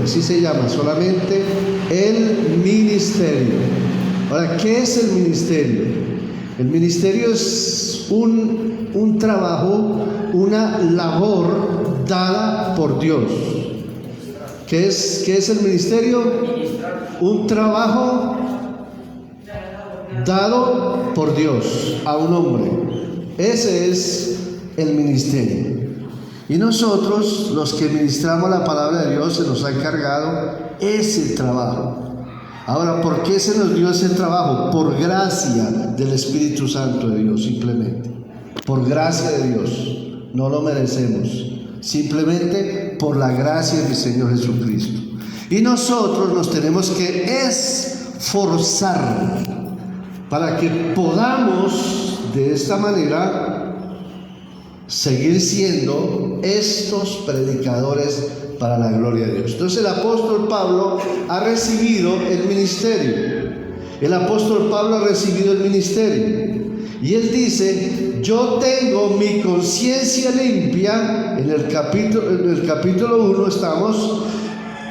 Así se llama, solamente el ministerio. Ahora, ¿qué es el ministerio? El ministerio es un trabajo, una labor dada por Dios. ¿Qué es el ministerio? Un trabajo dado por Dios a un hombre. Ese es el ministerio. Y nosotros, los que ministramos la palabra de Dios, se nos ha encargado ese trabajo. Ahora, ¿por qué se nos dio ese trabajo? Por gracia del Espíritu Santo de Dios, simplemente. Por gracia de Dios. No lo merecemos. Simplemente por la gracia de mi Señor Jesucristo. Y nosotros nos tenemos que esforzar para que podamos de esta manera seguir siendo estos predicadores para la gloria de Dios. Entonces el apóstol Pablo ha recibido el ministerio. El apóstol Pablo ha recibido el ministerio. Y él dice: yo tengo mi conciencia limpia. En el capítulo 1 estamos.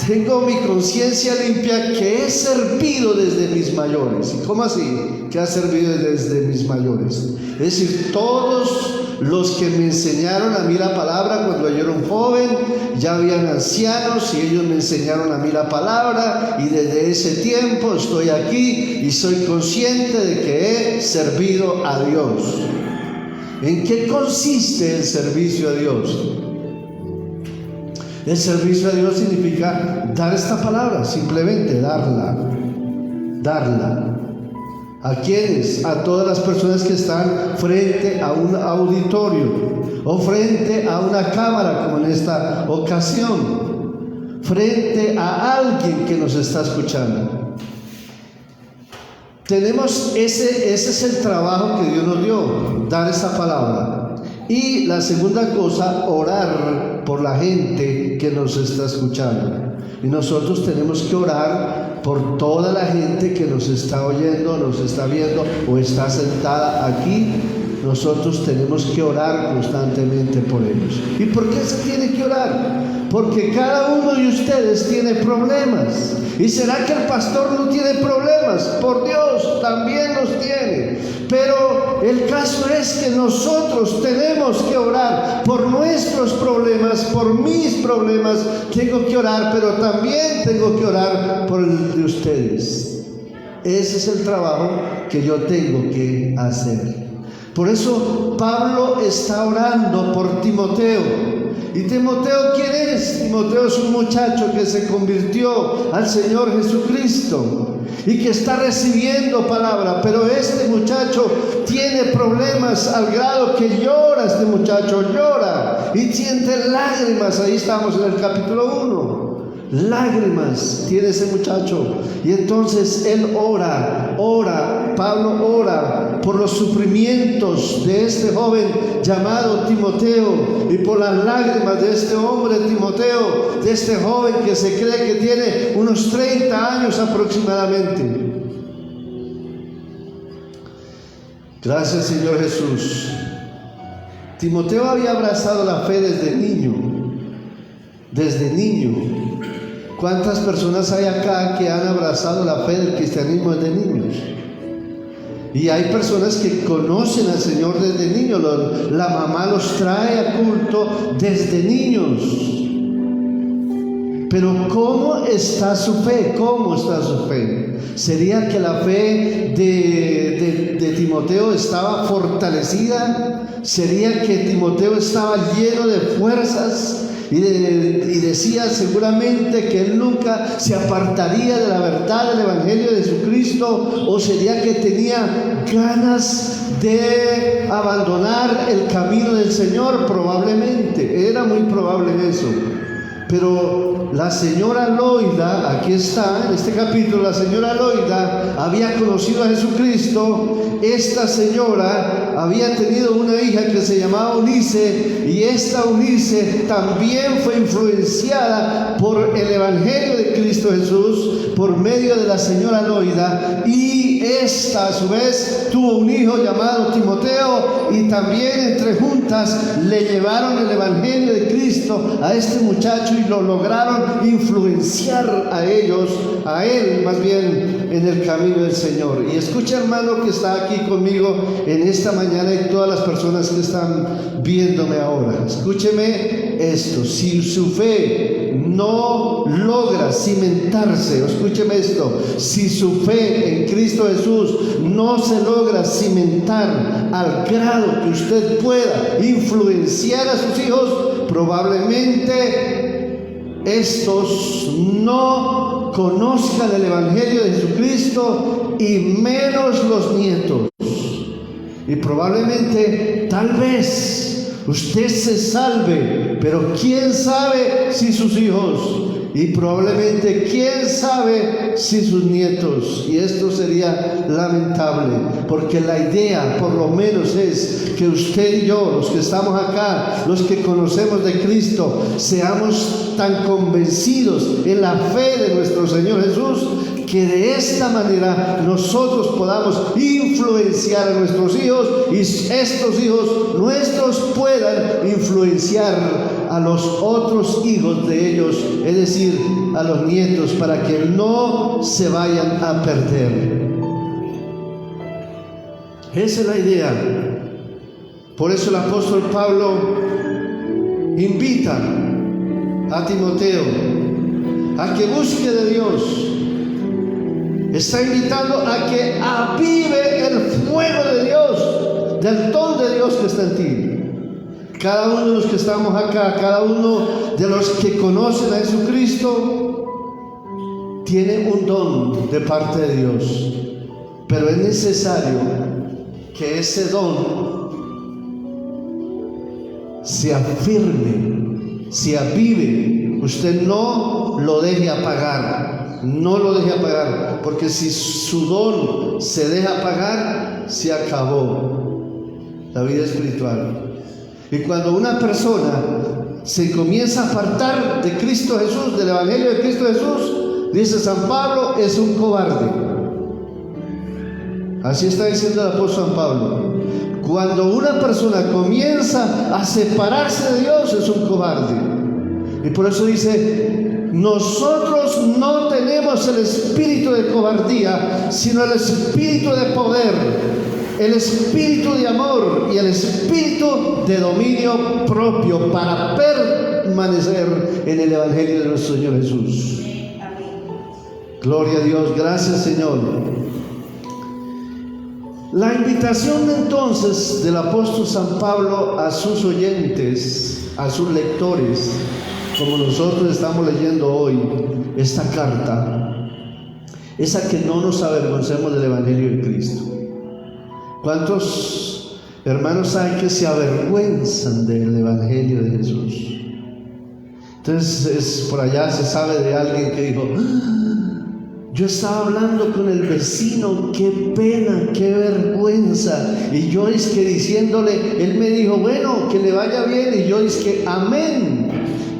Tengo mi conciencia limpia, que he servido desde mis mayores. ¿Y cómo así? Que ha servido desde mis mayores. Es decir, todos los que me enseñaron a mí la palabra cuando yo era un joven, ya habían ancianos y ellos me enseñaron a mí la palabra, y desde ese tiempo estoy aquí y soy consciente de que he servido a Dios. ¿En qué consiste el servicio a Dios? El servicio a Dios significa dar esta palabra, simplemente darla. ¿A quiénes? A todas las personas que están frente a un auditorio o frente a una cámara, como en esta ocasión, frente a alguien que nos está escuchando. Tenemos ese es el trabajo que Dios nos dio, dar esta palabra. Y la segunda cosa, orar por la gente que nos está escuchando. Y nosotros tenemos que orar por toda la gente que nos está oyendo, nos está viendo o está sentada aquí. Nosotros tenemos que orar constantemente por ellos. ¿Y por qué se tiene que orar? Porque cada uno de ustedes tiene problemas. ¿Y será que el pastor no tiene problemas? Por Dios, también los tiene. Pero el caso es que nosotros tenemos que orar por nuestros problemas, por mis problemas. Tengo que orar, pero también tengo que orar por el de ustedes. Ese es el trabajo que yo tengo que hacer. Por eso Pablo está orando por Timoteo. ¿Y Timoteo quién es? Timoteo es un muchacho que se convirtió al Señor Jesucristo y que está recibiendo palabra, pero este muchacho tiene problemas al grado que llora. Este muchacho llora y siente lágrimas. Ahí estamos en el capítulo 1. Lágrimas tiene ese muchacho, y entonces él ora, Pablo ora por los sufrimientos de este joven llamado Timoteo y por las lágrimas de este hombre Timoteo, de este joven que se cree que tiene unos 30 años aproximadamente. Gracias, Señor Jesús. Timoteo había abrazado la fe desde niño. ¿Cuántas personas hay acá que han abrazado la fe del cristianismo desde niños? Y hay personas que conocen al Señor desde niños. La mamá los trae a culto desde niños. Pero ¿cómo está su fe? ¿Sería que la fe de Timoteo estaba fortalecida? ¿Sería que Timoteo estaba lleno de fuerzas? Y decía seguramente que él nunca se apartaría de la verdad del Evangelio de Jesucristo. ¿O sería que tenía ganas de abandonar el camino del Señor? Probablemente, era muy probable eso. Pero la señora Loida, aquí está en este capítulo, la señora Loida había conocido a Jesucristo. Esta señora había tenido una hija que se llamaba Eunice, y esta Eunice también fue influenciada por el Evangelio de Cristo Jesús por medio de la señora Loida, y esta a su vez tuvo un hijo llamado Timoteo, y también entre juntas le llevaron el Evangelio de Cristo a este muchacho, y lo lograron influenciar a ellos, a él más bien, en el camino del Señor. Y escucha, hermano, que está aquí conmigo en esta mañana y todas las personas que están viéndome ahora. Escúcheme esto: si su fe no logra cimentarse, escúcheme esto, si su fe en Cristo Jesús no se logra cimentar al grado que usted pueda influenciar a sus hijos, probablemente estos no conozcan el Evangelio de Jesucristo y menos los nietos. Y probablemente, tal vez, usted se salve, pero quién sabe si sus hijos, y probablemente quién sabe si sus nietos. Y esto sería lamentable, porque la idea por lo menos es que usted y yo, los que estamos acá, los que conocemos de Cristo, seamos tan convencidos en la fe de nuestro Señor Jesús, que de esta manera nosotros podamos influenciar a nuestros hijos y estos hijos nuestros puedan influenciar a los otros hijos de ellos, es decir, a los nietos, para que no se vayan a perder. Esa es la idea. Por eso el apóstol Pablo invita a Timoteo a que busque de Dios. Está invitando a que avive el fuego de Dios, del don de Dios que está en ti. Cada uno de los que estamos acá, cada uno de los que conocen a Jesucristo, tiene un don de parte de Dios. Pero es necesario que ese don se afirme, se avive. Usted no lo deje apagar. No lo deje apagar, porque si su don se deja apagar, se acabó la vida espiritual. Y cuando una persona se comienza a apartar de Cristo Jesús, del Evangelio de Cristo Jesús, dice San Pablo, es un cobarde. Así está diciendo el apóstol San Pablo. Cuando una persona comienza a separarse de Dios, es un cobarde. Y por eso dice: nosotros no tenemos el espíritu de cobardía, sino el espíritu de poder, el espíritu de amor y el espíritu de dominio propio, para permanecer en el Evangelio de nuestro Señor Jesús. Gloria a Dios. Gracias, Señor. La invitación entonces del apóstol San Pablo a sus oyentes, a sus lectores, como nosotros estamos leyendo hoy esta carta, es a que no nos avergoncemos del Evangelio de Cristo. ¿Cuántos hermanos hay que se avergüenzan del Evangelio de Jesús? Entonces, por allá se sabe de alguien que dijo: yo estaba hablando con el vecino, qué pena, qué vergüenza. Y yo es que diciéndole, él me dijo: bueno, que le vaya bien. Y yo es que amén.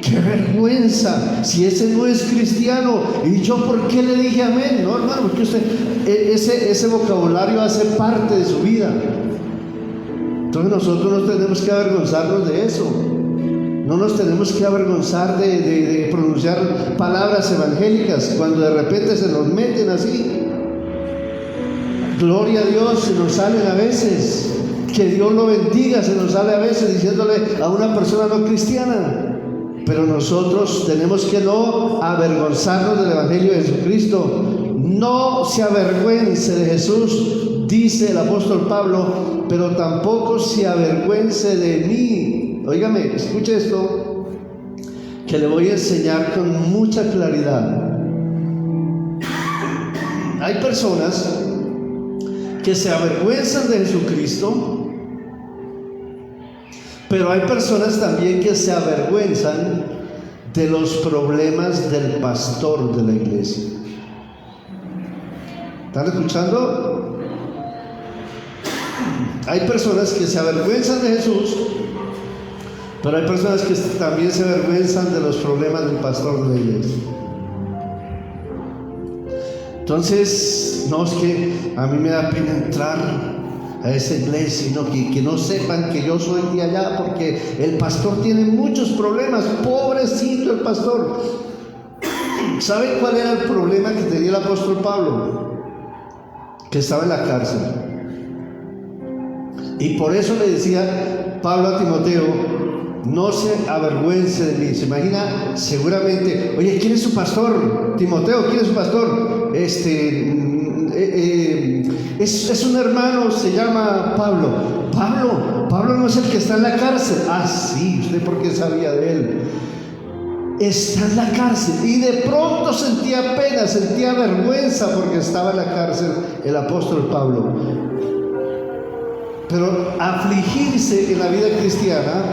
¡Qué vergüenza! Si ese no es cristiano. ¿Y yo por qué le dije amén? No, hermano, porque usted, ese vocabulario hace parte de su vida. Entonces nosotros no tenemos que avergonzarnos de eso. No nos tenemos que avergonzar de pronunciar palabras evangélicas cuando de repente se nos meten así. Gloria a Dios, se nos salen a veces. Que Dios lo bendiga, se nos sale a veces diciéndole a una persona no cristiana. Pero nosotros tenemos que no avergonzarnos del Evangelio de Jesucristo. No se avergüence de Jesús, dice el apóstol Pablo, pero tampoco se avergüence de mí. Óigame, escuche esto, que le voy a enseñar con mucha claridad. Hay personas que se avergüenzan de Jesucristo, pero hay personas también que se avergüenzan de los problemas del pastor de la iglesia. ¿Están escuchando? Hay personas que se avergüenzan de Jesús, pero hay personas que también se avergüenzan de los problemas del pastor de la iglesia. Entonces, no, es que a mí me da pena entrar a esa iglesia, que no sepan que yo soy de allá, porque el pastor tiene muchos problemas, pobrecito el pastor. ¿Saben cuál era el problema que tenía el apóstol Pablo? Que estaba en la cárcel. Y por eso le decía Pablo a Timoteo: no se avergüence de mí. Se imagina seguramente: oye, ¿quién es su pastor? Timoteo, ¿quién es su pastor? Es un hermano, se llama Pablo. Pablo no es el que está en la cárcel. Ah, sí, ¿usted por qué sabía de él? Está en la cárcel. Y de pronto sentía pena, sentía vergüenza porque estaba en la cárcel el apóstol Pablo. Pero afligirse en la vida cristiana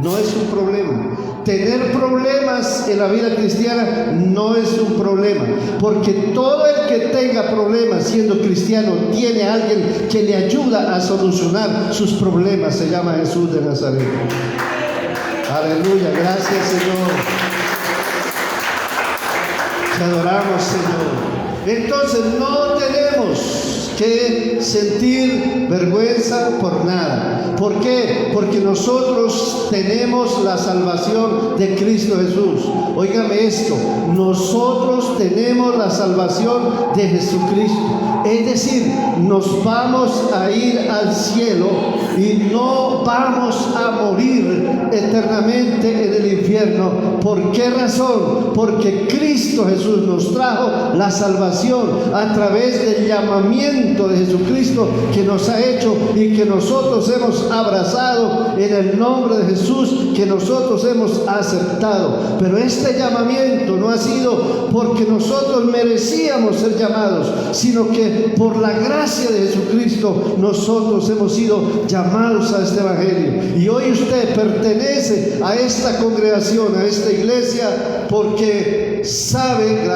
no es un problema. Tener problemas en la vida cristiana no es un problema, porque todo el que tenga problemas siendo cristiano tiene a alguien que le ayuda a solucionar sus problemas. Se llama Jesús de Nazaret. Aleluya, gracias, Señor. Te adoramos, Señor. Entonces no tenemos que sentir vergüenza por nada. ¿Por qué? Porque nosotros tenemos la salvación de Cristo Jesús. Óigame esto: nosotros tenemos la salvación de Jesucristo. Es decir, nos vamos a ir al cielo y no vamos a morir eternamente en el infierno. ¿Por qué razón? Porque Cristo Jesús nos trajo la salvación a través del llamamiento de Jesucristo que nos ha hecho y que nosotros hemos abrazado en el nombre de Jesús, que nosotros hemos aceptado. Pero este llamamiento no ha sido porque nosotros merecíamos ser llamados, sino que por la gracia de Jesucristo nosotros hemos sido llamados a este evangelio. Y hoy usted pertenece a esta congregación, a esta iglesia, porque sabe,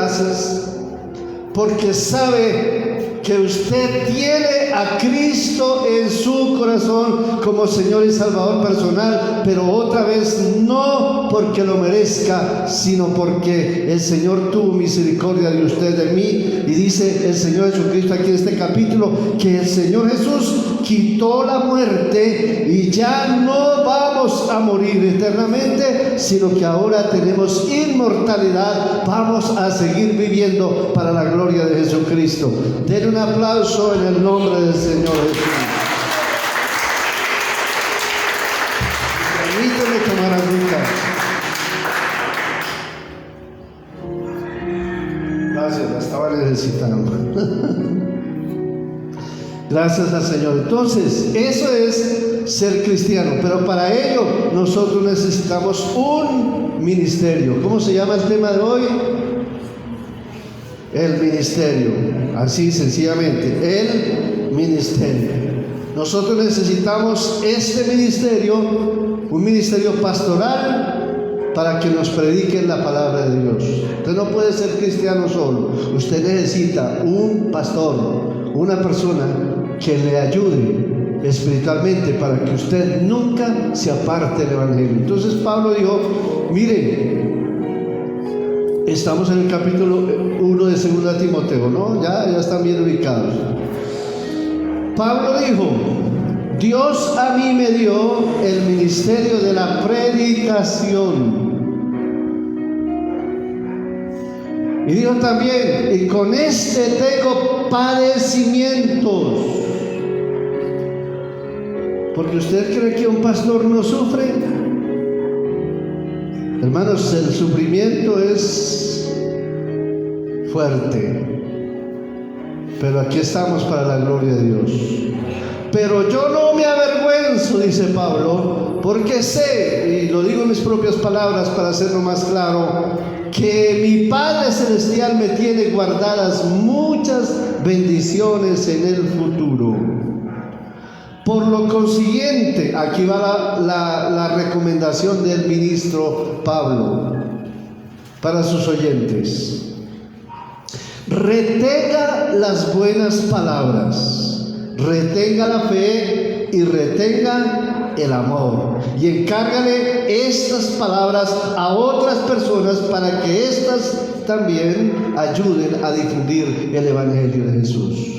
porque sabe que usted tiene a Cristo en su corazón como Señor y Salvador personal, pero otra vez no porque lo merezca, sino porque el Señor tuvo misericordia de usted, de mí. Y dice el Señor Jesucristo aquí en este capítulo que el Señor Jesús quitó la muerte y ya no vamos a morir eternamente, sino que ahora tenemos inmortalidad. Vamos a seguir viviendo para la gloria de Jesucristo. Denle un aplauso en el nombre del Señor Jesús. Permíteme tomar agüita. Gracias, la estaba necesitando. Gracias al Señor. Entonces, eso es ser cristiano, pero para ello nosotros necesitamos un ministerio. ¿Cómo se llama el tema de hoy? El ministerio, así sencillamente, el ministerio. Nosotros necesitamos este ministerio, un ministerio pastoral, para que nos prediquen la palabra de Dios. Usted no puede ser cristiano solo. Usted necesita un pastor, una persona que le ayude espiritualmente para que usted nunca se aparte del evangelio. Entonces Pablo dijo: miren, estamos en el capítulo 1 de 2 Timoteo, ¿no? Ya están bien ubicados. Pablo dijo: Dios a mí me dio el ministerio de la predicación. Y dijo también: y con este tengo padecimientos. Porque usted cree que un pastor no sufre. Hermanos, el sufrimiento es fuerte, pero aquí estamos para la gloria de Dios. Pero yo no me avergüenzo, dice Pablo, porque sé, y lo digo en mis propias palabras para hacerlo más claro, que mi Padre Celestial me tiene guardadas muchas bendiciones en el futuro. Por lo consiguiente, aquí va la recomendación del ministro Pablo para sus oyentes: retenga las buenas palabras, retenga la fe y retenga el amor, y encárgale estas palabras a otras personas para que éstas también ayuden a difundir el evangelio de Jesús.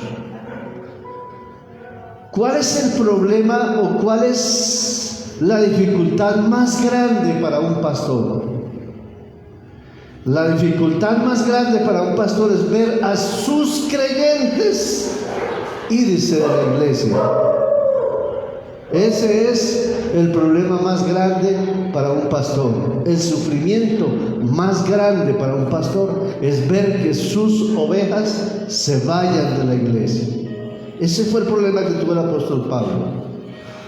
¿Cuál es el problema o cuál es la dificultad más grande para un pastor? La dificultad más grande para un pastor es ver a sus creyentes irse de la iglesia. Ese es el problema más grande para un pastor. El sufrimiento más grande para un pastor es ver que sus ovejas se vayan de la iglesia. Ese fue el problema que tuvo el apóstol Pablo.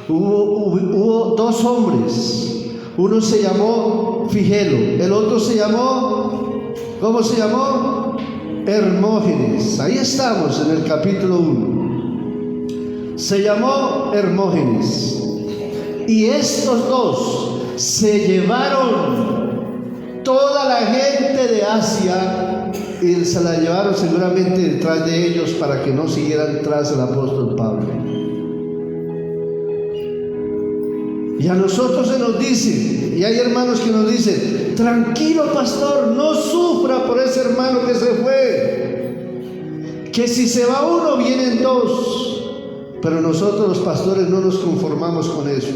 Hubo dos hombres. Uno se llamó Figelo, el otro se llamó, ¿cómo se llamó? Hermógenes. Ahí estamos en el capítulo 1. Se llamó Hermógenes. Y estos dos se llevaron toda la gente de Asia y se la llevaron seguramente detrás de ellos para que no siguieran tras el apóstol Pablo. Y a nosotros se nos dice, y hay hermanos que nos dicen: tranquilo pastor, no sufra por ese hermano que se fue, que si se va uno vienen dos. Pero nosotros los pastores no nos conformamos con eso.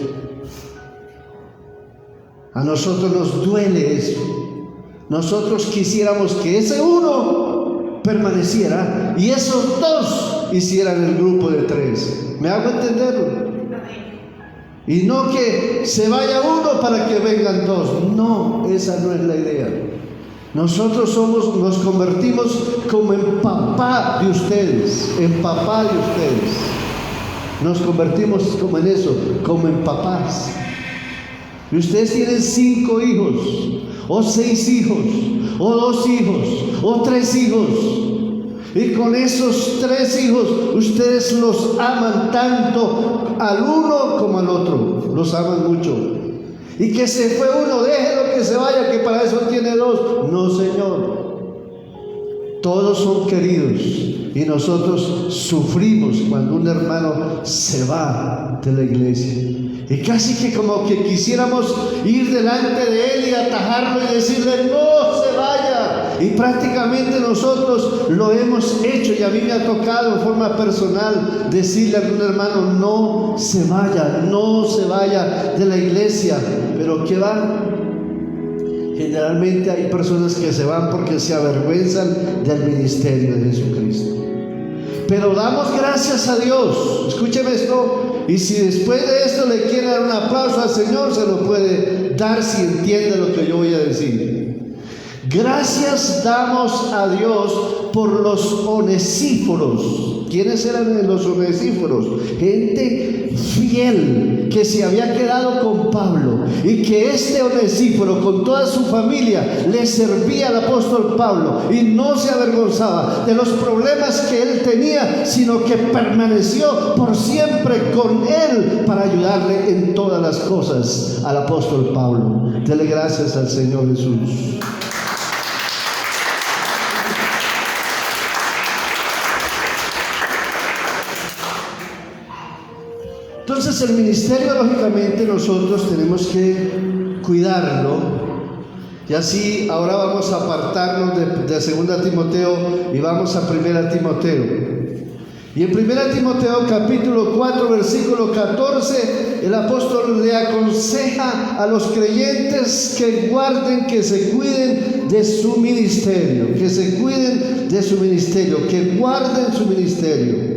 A nosotros nos duele eso. Nosotros quisiéramos que ese uno permaneciera y esos dos hicieran el grupo de 3. ¿Me hago entenderlo? Y no que se vaya uno para que vengan dos. No, esa no es la idea. Nosotros nos convertimos como en papá de ustedes, en papá de ustedes. Nos convertimos como en eso, como en papás. Y ustedes tienen 5 hijos, o 6 hijos, o 2 hijos, o 3 hijos. Y con esos 3 hijos, ustedes los aman tanto al uno como al otro. Los aman mucho. Y que se fue uno, déjelo que se vaya, que para eso tiene 2. No, Señor. Todos son queridos. Y nosotros sufrimos cuando un hermano se va de la iglesia. Y casi que como que quisiéramos ir delante de él y atajarlo y decirle: no se vaya. Y prácticamente nosotros lo hemos hecho, y a mí me ha tocado en forma personal decirle a algún hermano: no se vaya, no se vaya de la iglesia. Pero ¿qué va? Generalmente hay personas que se van porque se avergüenzan del ministerio de Jesucristo. Pero damos gracias a Dios. Escúcheme esto. Y si después de esto le quiere dar un aplauso al Señor, se lo puede dar si entiende lo que yo voy a decir. Gracias damos a Dios por los onesíforos. ¿Quiénes eran los onesíforos? Gente fiel que se había quedado con Pablo, y que este onesíforo con toda su familia le servía al apóstol Pablo y no se avergonzaba de los problemas que él tenía, sino que permaneció por siempre con él para ayudarle en todas las cosas al apóstol Pablo. Dele gracias al Señor Jesús. Entonces el ministerio, lógicamente, nosotros tenemos que cuidarlo. Y así ahora vamos a apartarnos de 2 Timoteo y vamos a 1 Timoteo. Y en 1 Timoteo capítulo 4 versículo 14, el apóstol le aconseja a los creyentes que guarden, que se cuiden de su ministerio, que se cuiden de su ministerio, que guarden su ministerio.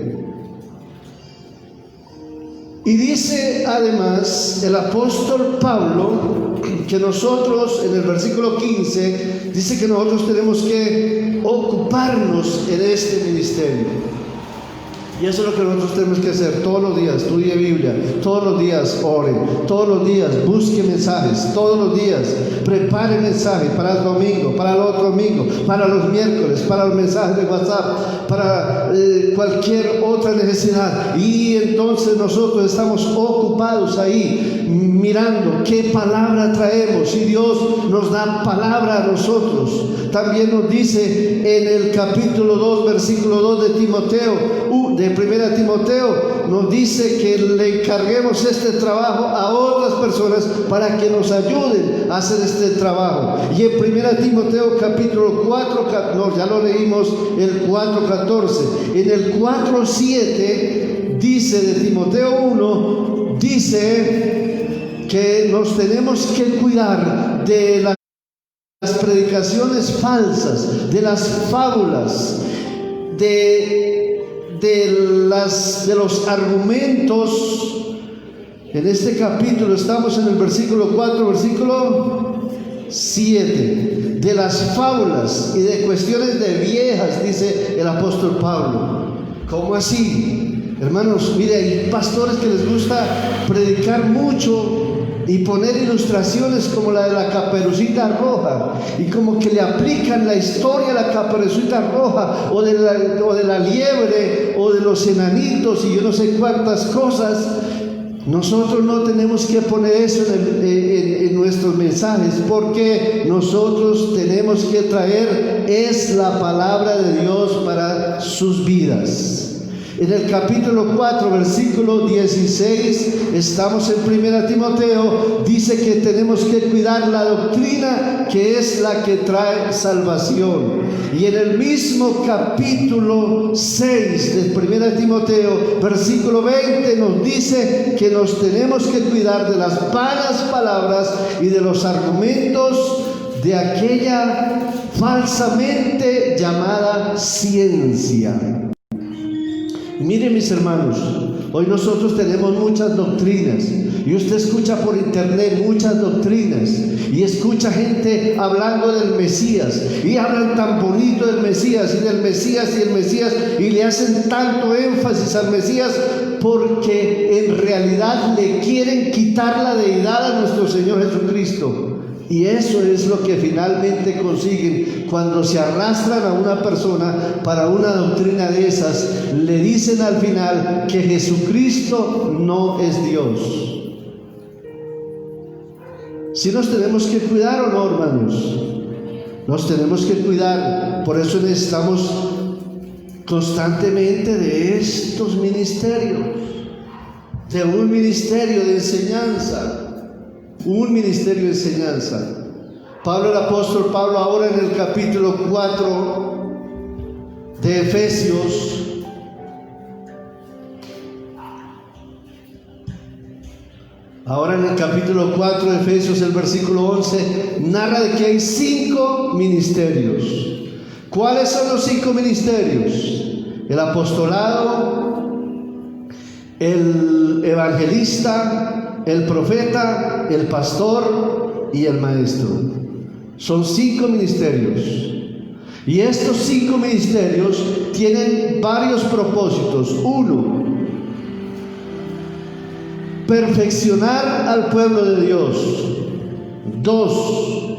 Y dice además el apóstol Pablo que nosotros, en el versículo 15, dice que nosotros tenemos que ocuparnos en este ministerio. Y eso es lo que nosotros tenemos que hacer todos los días. Estudie Biblia, todos los días ore, todos los días busque mensajes, todos los días prepare mensajes para el domingo, para el otro domingo, para los miércoles, para los mensajes de WhatsApp, para cualquier otra necesidad. Y entonces nosotros estamos ocupados ahí mirando qué palabra traemos, y Dios nos da palabra a nosotros. También nos dice en el capítulo 2 versículo 2 de Timoteo, de 1 Timoteo, nos dice que le encarguemos este trabajo a otras personas para que nos ayuden a hacer este trabajo. Y en 1 Timoteo capítulo 4, no, ya lo leímos, el 4:14. En el 4:7 dice de Timoteo 1, dice que nos tenemos que cuidar de las predicaciones falsas, de las fábulas, de los argumentos. En este capítulo estamos en el versículo 4, versículo 7, de las fábulas y de cuestiones de viejas, dice el apóstol Pablo. ¿Cómo así? Hermanos, mire, hay pastores que les gusta predicar mucho y poner ilustraciones como la de la Caperucita Roja, y como que le aplican la historia a la Caperucita Roja, o de la liebre, o de los enanitos, y yo no sé cuántas cosas. Nosotros no tenemos que poner eso en nuestros mensajes, porque nosotros tenemos que traer es la palabra de Dios para sus vidas. En el capítulo 4, versículo 16, estamos en 1 Timoteo, dice que tenemos que cuidar la doctrina, que es la que trae salvación. Y en el mismo capítulo 6 de 1 Timoteo, versículo 20, nos dice que nos tenemos que cuidar de las vanas palabras y de los argumentos de aquella falsamente llamada ciencia. Miren, mis hermanos, hoy nosotros tenemos muchas doctrinas, y usted escucha por internet muchas doctrinas, y escucha gente hablando del Mesías, y hablan tan bonito del Mesías, y del Mesías, y el Mesías, y le hacen tanto énfasis al Mesías, porque en realidad le quieren quitar la deidad a nuestro Señor Jesucristo. Y eso es lo que finalmente consiguen cuando se arrastran a una persona para una doctrina de esas. Le dicen al final que Jesucristo no es Dios. ¿Sí nos tenemos que cuidar o no, hermanos? Nos tenemos que cuidar. Por eso necesitamos constantemente de estos ministerios, de un ministerio de enseñanza. Un ministerio de enseñanza. Pablo, el apóstol Pablo, ahora en el capítulo 4 de Efesios, ahora en el capítulo 4 de Efesios, el versículo 11, narra de que hay 5 ministerios. ¿Cuáles son los 5 ministerios? El apostolado, el evangelista, el profeta, el pastor y el maestro. Son 5 ministerios. Y estos 5 ministerios tienen varios propósitos. 1, perfeccionar al pueblo de Dios. 2,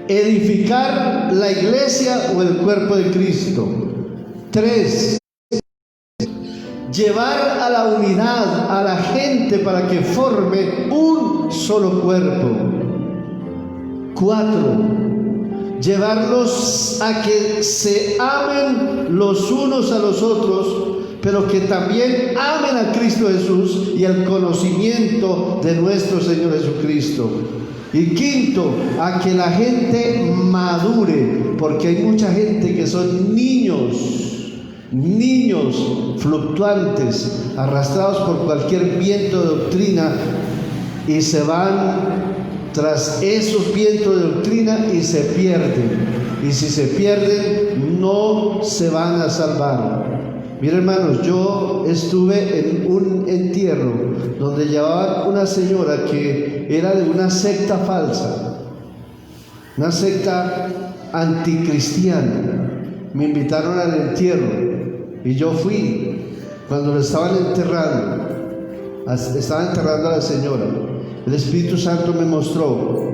edificar la iglesia o el cuerpo de Cristo. 3, llevar a la unidad a la gente para que forme un solo cuerpo. 4, llevarlos a que se amen los unos a los otros, pero que también amen a Cristo Jesús y el conocimiento de nuestro Señor Jesucristo. Y 5, a que la gente madure, porque hay mucha gente que son niños fluctuantes, arrastrados por cualquier viento de doctrina, y se van tras esos vientos de doctrina y se pierden. Y si se pierden, no se van a salvar. Miren, hermanos, yo estuve en un entierro donde llevaban una señora que era de una secta falsa, una secta anticristiana. Me invitaron al entierro y yo fui. Cuando lo estaban enterrando, estaban enterrando a la señora, el Espíritu Santo me mostró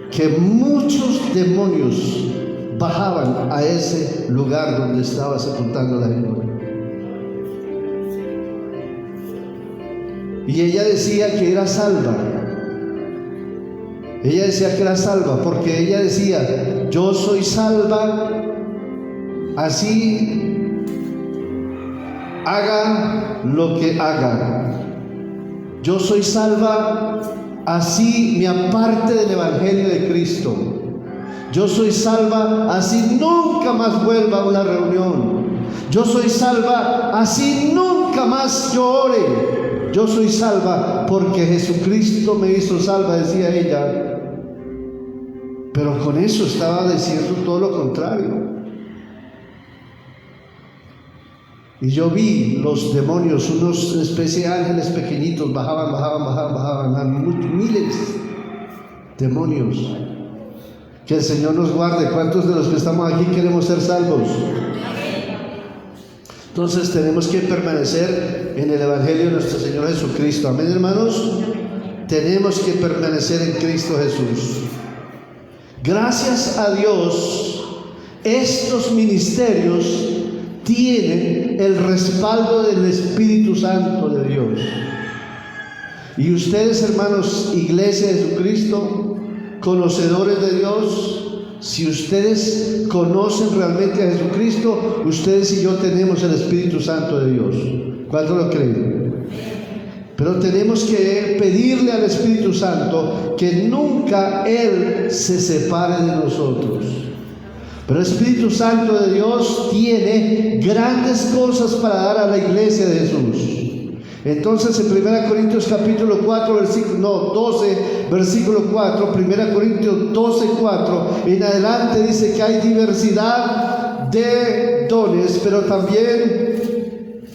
que muchos demonios bajaban a ese lugar donde estaba sepultando a la señora. Y ella decía que era salva. Ella decía que era salva porque ella decía: yo soy salva, así haga lo que haga. Yo soy salva, así me aparte del Evangelio de Cristo. Yo soy salva, así nunca más vuelva a una reunión. Yo soy salva, así nunca más yo ore. Yo soy salva porque Jesucristo me hizo salva, decía ella. Pero con eso estaba diciendo todo lo contrario. Y yo vi los demonios, unos especie de ángeles pequeñitos, bajaban, miles de demonios. Que el Señor nos guarde. ¿Cuántos de los que estamos aquí queremos ser salvos? Entonces tenemos que permanecer en el Evangelio de nuestro Señor Jesucristo. Amén, hermanos. Tenemos que permanecer en Cristo Jesús. Gracias a Dios, estos ministerios tienen el respaldo del Espíritu Santo de Dios. Y ustedes, hermanos, Iglesia de Jesucristo, conocedores de Dios, si ustedes conocen realmente a Jesucristo, ustedes y yo tenemos el Espíritu Santo de Dios. ¿Cuántos lo creen? Pero tenemos que pedirle al Espíritu Santo que nunca Él se separe de nosotros. Pero el Espíritu Santo de Dios tiene grandes cosas para dar a la iglesia de Jesús. Entonces en 1 Corintios capítulo 4, versículo 12, versículo 4, 1 Corintios 12, 4, en adelante dice que hay diversidad de dones, pero también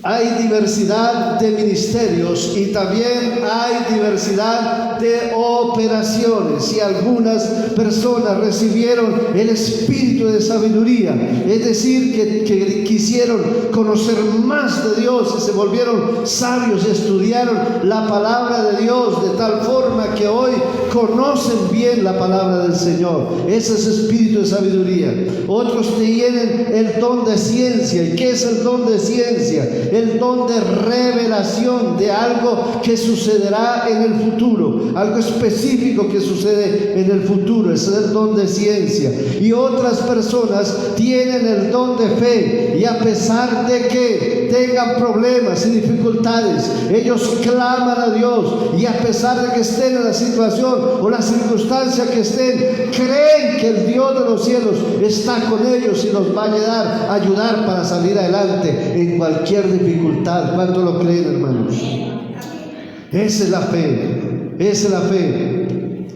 hay diversidad de ministerios y también hay diversidad de operaciones. Y algunas personas recibieron el espíritu de sabiduría, es decir, que quisieron conocer más de Dios y se volvieron sabios y estudiaron la palabra de Dios de tal forma que hoy conocen bien la palabra del Señor. Ese es espíritu de sabiduría. Otros tienen el don de ciencia. ¿Y qué es el don de ciencia? El don de revelación de algo que sucederá en el futuro, algo específico que sucede en el futuro. Ese es el don de ciencia. Y otras personas tienen el don de fe, y a pesar de que tengan problemas y dificultades, ellos claman a Dios, y a pesar de que estén en la situación o la circunstancia que estén, creen que el Dios de los cielos está con ellos y los va a ayudar para salir adelante en cualquier dificultad. ¿Cuánto lo creen, hermanos? Esa es la fe, esa es la fe.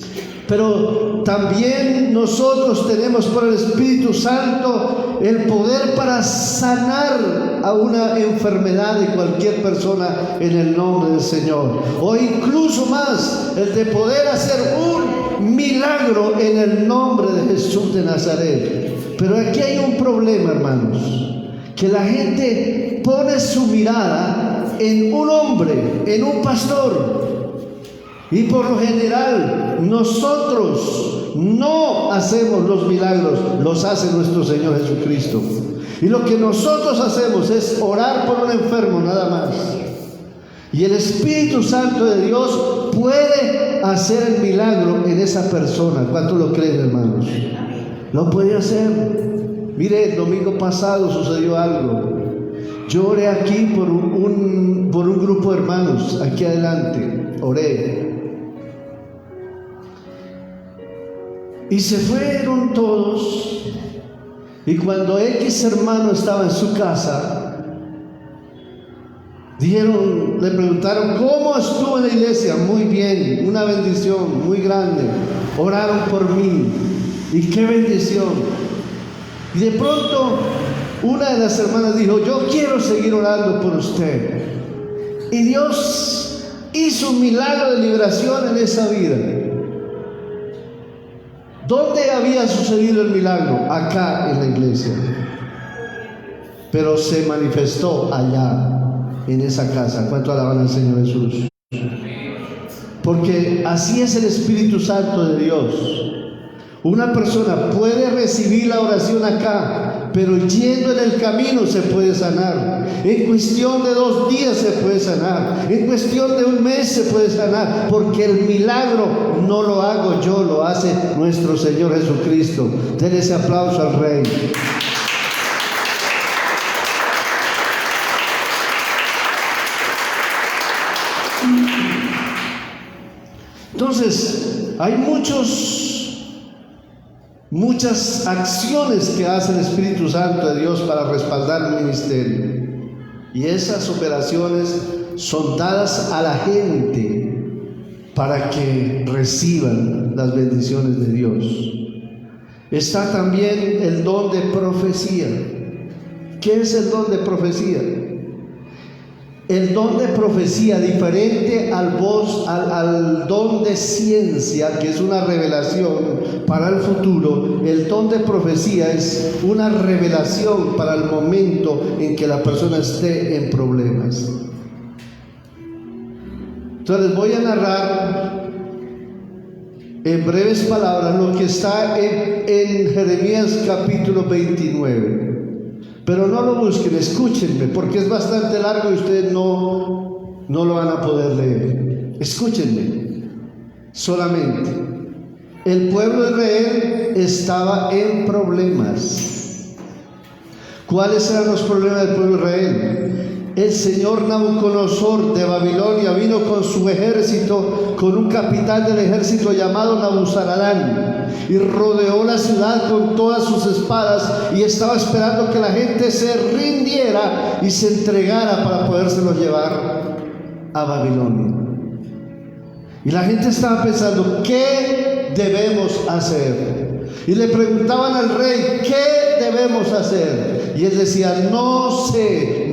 Pero también nosotros tenemos por el Espíritu Santo el poder para sanar a una enfermedad de cualquier persona en el nombre del Señor, o incluso más, el de poder hacer un milagro en el nombre de Jesús de Nazaret. Pero aquí hay un problema, hermanos, que la gente pone su mirada en un hombre, en un pastor. Y por lo general nosotros no hacemos los milagros, los hace nuestro Señor Jesucristo. Y lo que nosotros hacemos es orar por un enfermo, nada más. Y el Espíritu Santo de Dios puede hacer el milagro en esa persona. ¿Cuántos lo creen, hermanos? Lo puede hacer. Mire, el domingo pasado sucedió algo. Yo oré aquí por un grupo de hermanos, aquí adelante, oré. Y se fueron todos. Y cuando X hermano estaba en su casa, le preguntaron, ¿cómo estuvo en la iglesia? Muy bien, una bendición muy grande. Oraron por mí. Y qué bendición. Y de pronto una de las hermanas dijo, yo quiero seguir orando por usted. Y Dios hizo un milagro de liberación en esa vida. ¿Dónde había sucedido el milagro? Acá en la iglesia. Pero se manifestó allá, en esa casa. ¿Cuánto alaban al Señor Jesús? Porque así es el Espíritu Santo de Dios. Una persona puede recibir la oración acá, pero yendo en el camino se puede sanar. En cuestión de 2 días se puede sanar. En cuestión de 1 mes se puede sanar. Porque el milagro no lo hago yo, lo hace nuestro Señor Jesucristo. Denle ese aplauso al Rey. Entonces, hay muchos muchas acciones que hace el Espíritu Santo de Dios para respaldar el ministerio. Y esas operaciones son dadas a la gente para que reciban las bendiciones de Dios. Está también el don de profecía. ¿Qué es el don de profecía? El don de profecía, diferente al don de ciencia, que es una revelación para el futuro, el don de profecía es una revelación para el momento en que la persona esté en problemas. Entonces voy a narrar en breves palabras lo que está en Jeremías capítulo 29. Pero no lo busquen, escúchenme, porque es bastante largo y ustedes no lo van a poder leer. Escúchenme solamente. El pueblo de Israel estaba en problemas. ¿Cuáles eran los problemas del pueblo de Israel? El señor Nabucodonosor de Babilonia vino con su ejército, con un capitán del ejército llamado Nabuzaradán, y rodeó la ciudad con todas sus espadas y estaba esperando que la gente se rindiera y se entregara para podérselos llevar a Babilonia. Y la gente estaba pensando, ¿qué debemos hacer? Y le preguntaban al rey, ¿qué debemos hacer? Y él decía, no sé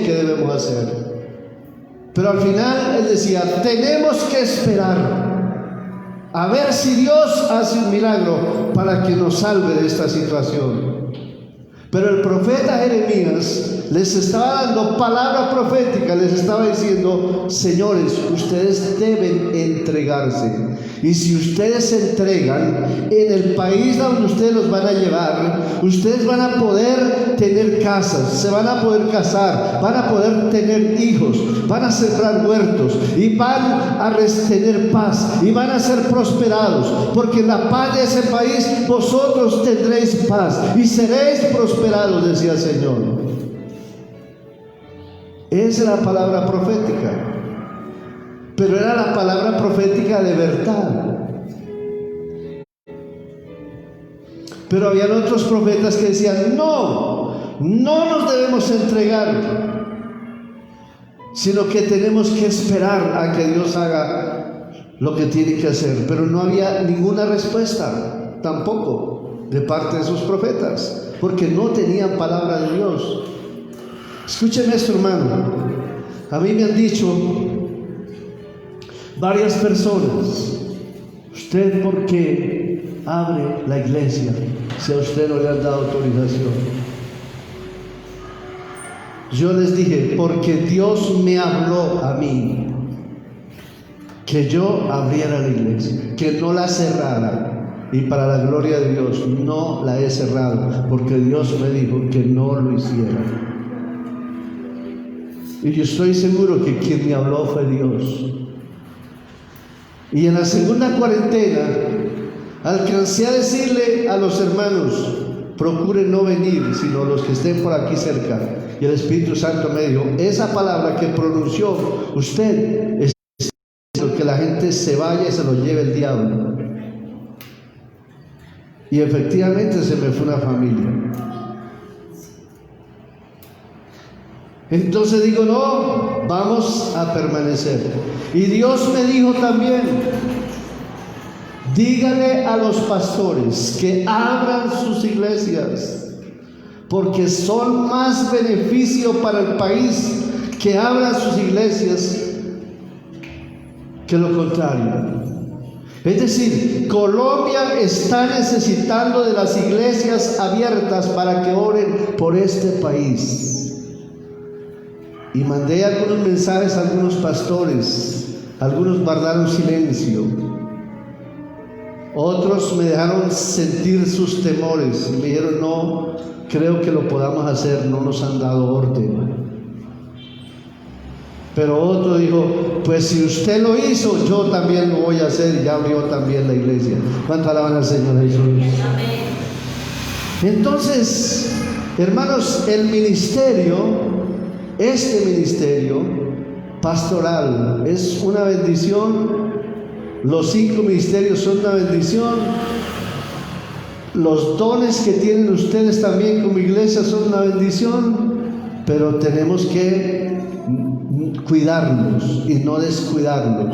qué debemos hacer. Pero al final él decía, tenemos que esperar a ver si Dios hace un milagro para que nos salve de esta situación. Pero el profeta Jeremías les estaba dando palabra profética, les estaba diciendo, señores, ustedes deben entregarse. Y si ustedes se entregan, en el país donde ustedes los van a llevar, ustedes van a poder tener casas, se van a poder casar, van a poder tener hijos, van a sembrar huertos y van a tener paz y van a ser prosperados, porque en la paz de ese país vosotros tendréis paz y seréis prosperados, decía el Señor. Esa es la palabra profética. Pero era la palabra profética de verdad. Pero habían otros profetas que decían, no nos debemos entregar, sino que tenemos que esperar a que Dios haga lo que tiene que hacer. Pero no había ninguna respuesta tampoco de parte de sus profetas, porque no tenían palabra de Dios. Escúcheme esto, hermano. A mí me han dicho varias personas, ¿usted por qué abre la iglesia si a usted no le han dado autorización? Yo les dije, porque Dios me habló a mí que yo abriera la iglesia, que no la cerrara, y para la gloria de Dios no la he cerrado, porque Dios me dijo que no lo hiciera. Y yo estoy seguro que quien me habló fue Dios. Y en la segunda cuarentena alcancé a decirle a los hermanos, procuren no venir, sino los que estén por aquí cerca. Y el Espíritu Santo me dijo, esa palabra que pronunció usted es que la gente se vaya y se lo lleve el diablo. Y efectivamente se me fue una familia. Entonces digo, no, vamos a permanecer. Y Dios me dijo también, dígale a los pastores que abran sus iglesias, porque son más beneficio para el país que abran sus iglesias que lo contrario. Es decir, Colombia está necesitando de las iglesias abiertas para que oren por este país. Y mandé algunos mensajes a algunos pastores, algunos guardaron silencio, otros me dejaron sentir sus temores y me dijeron, no creo que lo podamos hacer, no nos han dado orden. Pero otro dijo, pues si usted lo hizo, yo también lo voy a hacer, y ya abrió también la iglesia. ¿Cuánto alaban al Señor Jesús? Entonces, hermanos, el ministerio, este ministerio pastoral es una bendición. Los 5 ministerios son una bendición, Los dones que tienen ustedes también como iglesia son una bendición, pero tenemos que cuidarlos y no descuidarlos.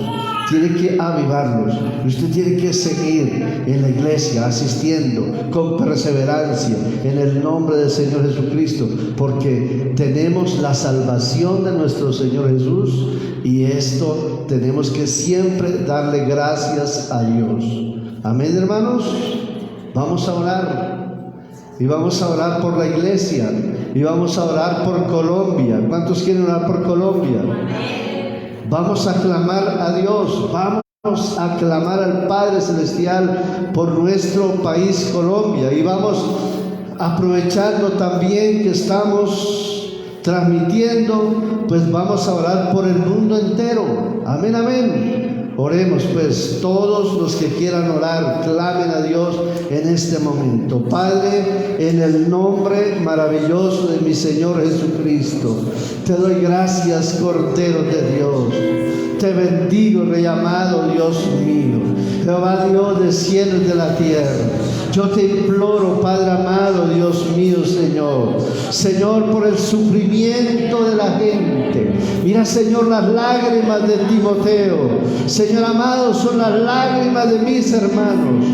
Tiene que avivarlos. Usted tiene que seguir en la iglesia, asistiendo con perseverancia en el nombre del Señor Jesucristo, porque tenemos la salvación de nuestro Señor Jesús, y esto tenemos que siempre darle gracias a Dios. Amén, hermanos. Vamos a orar, y vamos a orar por la iglesia, y vamos a orar por Colombia. ¿Cuántos quieren orar por Colombia? Vamos a clamar a Dios, vamos a clamar al Padre Celestial por nuestro país Colombia, y vamos aprovechando también que estamos transmitiendo, pues vamos a orar por el mundo entero. Amén, amén. Oremos pues, todos los que quieran orar, clamen a Dios en este momento. Padre, en el nombre maravilloso de mi Señor Jesucristo, te doy gracias, Cordero de Dios. Te bendigo, Rey amado, Dios mío, Jehová Dios de cielos y de la tierra. Yo te imploro, Padre amado, Dios mío, Señor, por el sufrimiento de la gente. Mira, Señor, las lágrimas de Timoteo, Señor amado, son las lágrimas de mis hermanos.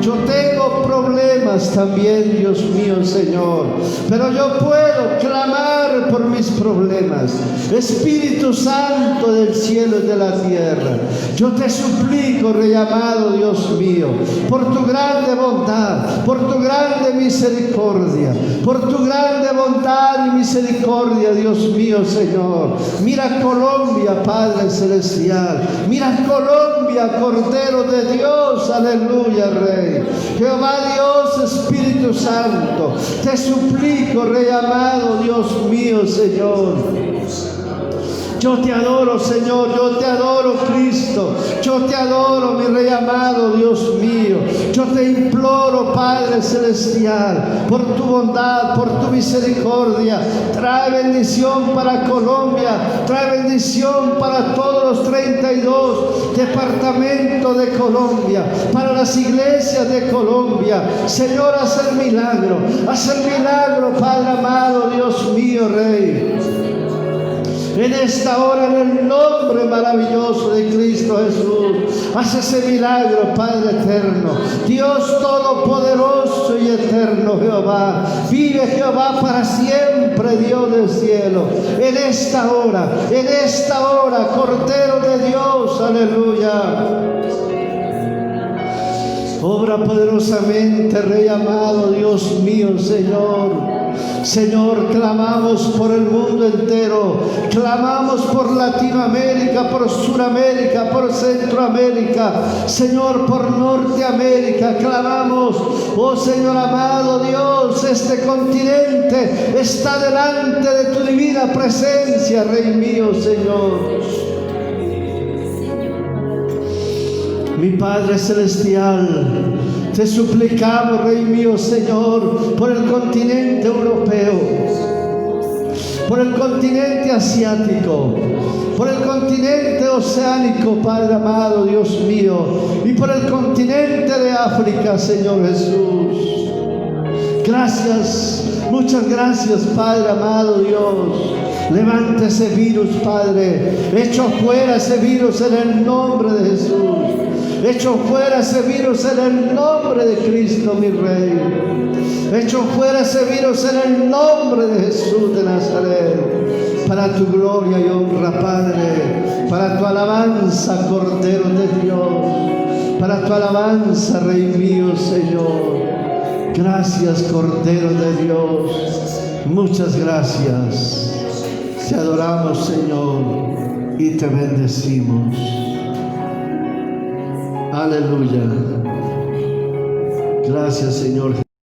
Yo tengo problemas también, Dios mío, Señor, pero yo puedo clamar por mis problemas. Espíritu Santo del cielo y de la tierra, yo te suplico, Rey amado, Dios mío, por tu grande bondad, por tu grande misericordia, por tu grande bondad y misericordia, Dios mío, Señor. Mira Colombia, Padre Celestial, mira Colombia, Cordero de Dios, aleluya, Rey. Jehová Dios, Espíritu Santo, te suplico, Rey amado, Dios mío, Señor. Yo te adoro, Señor, yo te adoro, Cristo, yo te adoro, mi Rey amado, Dios mío. Yo te imploro, Padre Celestial, por tu bondad, por tu misericordia, trae bendición para Colombia, trae bendición para todos los 32 departamentos de Colombia, para las iglesias de Colombia. Señor, haz el milagro, Padre amado, Dios mío, Rey. En esta hora, en el nombre maravilloso de Cristo Jesús, haz ese milagro, Padre eterno, Dios todopoderoso y eterno, Jehová. Vive, Jehová, para siempre, Dios del cielo. En esta hora, Cordero de Dios, aleluya. Obra poderosamente, Rey amado, Dios mío, Señor. Señor, clamamos por el mundo entero, clamamos por Latinoamérica, por Suramérica, por Centroamérica, Señor, por Norteamérica, clamamos, oh Señor amado Dios, este continente está delante de tu divina presencia, Rey mío, Señor. Mi Padre Celestial, te suplicamos, Rey mío, Señor, por el continente europeo, por el continente asiático, por el continente oceánico, Padre amado, Dios mío, y por el continente de África, Señor Jesús. Gracias, muchas gracias, Padre amado Dios. Levanta ese virus, Padre. Echo fuera ese virus en el nombre de Jesús. Echo fuera ese virus en el nombre de Cristo, mi Rey. Echo fuera ese virus en el nombre de Jesús de Nazaret. Para tu gloria y honra, Padre. Para tu alabanza, Cordero de Dios. Para tu alabanza, Rey mío, Señor. Gracias, Cordero de Dios. Muchas gracias. Te adoramos, Señor, y te bendecimos. Aleluya. Gracias, Señor.